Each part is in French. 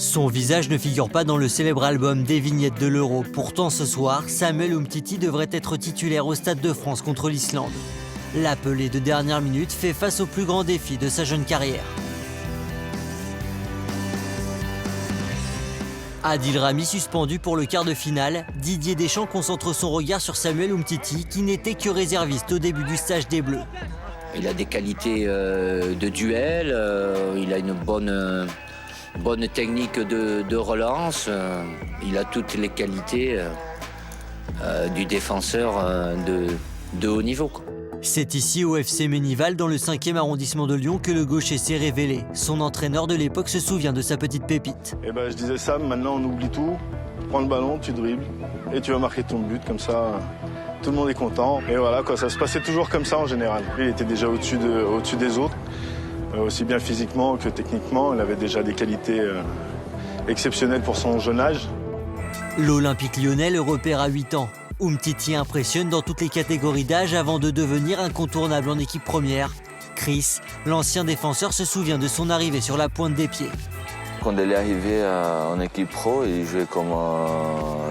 Son visage ne figure pas dans le célèbre album des vignettes de l'Euro. Pourtant ce soir, Samuel Umtiti devrait être titulaire au Stade de France contre l'Islande. L'appelé de dernière minute fait face au plus grand défi de sa jeune carrière. Adil Rami suspendu pour le quart de finale, Didier Deschamps concentre son regard sur Samuel Umtiti qui n'était que réserviste au début du stage des Bleus. Il a des qualités de duel, il a une bonne technique de relance, il a toutes les qualités du défenseur de haut niveau, quoi. C'est ici au FC Ménival, dans le 5e arrondissement de Lyon, que le gaucher s'est révélé. Son entraîneur de l'époque se souvient de sa petite pépite. Je disais Sam, maintenant on oublie tout, prends le ballon, tu dribbles et tu vas marquer ton but, comme ça tout le monde est content. Et voilà, quoi, ça se passait toujours comme ça en général. Il était déjà au-dessus des autres, aussi bien physiquement que techniquement. Il avait déjà des qualités exceptionnelles pour son jeune âge. L'Olympique lyonnais le repère à 8 ans. Umtiti impressionne dans toutes les catégories d'âge avant de devenir incontournable en équipe première. Chris, l'ancien défenseur, se souvient de son arrivée sur la pointe des pieds. Quand il est arrivé en équipe pro, il jouait comme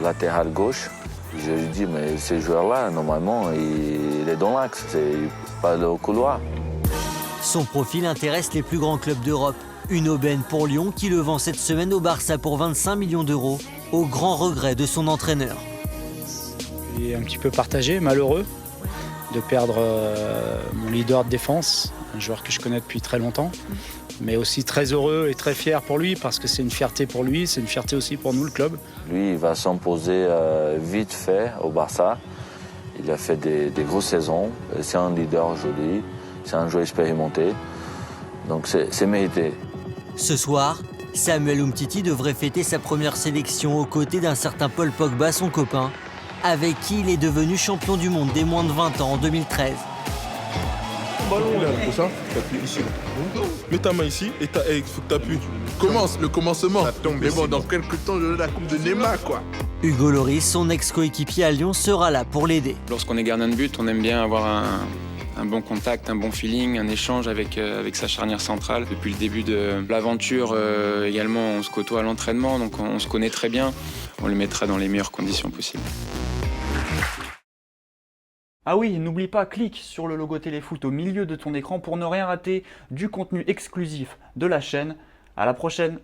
latéral gauche. Je lui dis, mais ce joueur-là, normalement, il est dans l'axe, c'est pas le couloir. Son profil intéresse les plus grands clubs d'Europe. Une aubaine pour Lyon qui le vend cette semaine au Barça pour 25 millions d'euros, au grand regret de son entraîneur. Je suis un petit peu partagé, malheureux de perdre mon leader de défense, un joueur que je connais depuis très longtemps, mais aussi très heureux et très fier pour lui parce que c'est une fierté pour lui, c'est une fierté aussi pour nous, le club. Lui, il va s'imposer vite fait au Barça. Il a fait des grosses saisons, c'est un leader aujourd'hui, c'est un joueur expérimenté, donc c'est mérité. Ce soir, Samuel Umtiti devrait fêter sa première sélection aux côtés d'un certain Paul Pogba, son copain, avec qui il est devenu champion du monde des moins de 20 ans en 2013. Ballon, pour ça, t'appuies ici. Mets ta main ici et il faut que t'appuies. Commence, le commencement. Mais bon, dans quelques temps, je la coupe de Neymar, quoi. Hugo Lloris, son ex-coéquipier à Lyon, sera là pour l'aider. Lorsqu'on est gardien de but, on aime bien avoir un bon contact, un bon feeling, un échange avec sa charnière centrale. Depuis le début de l'aventure, également, on se côtoie à l'entraînement, donc on se connaît très bien. On le mettra dans les meilleures conditions possibles. Ah oui, n'oublie pas, clique sur le logo Téléfoot au milieu de ton écran pour ne rien rater du contenu exclusif de la chaîne. À la prochaine!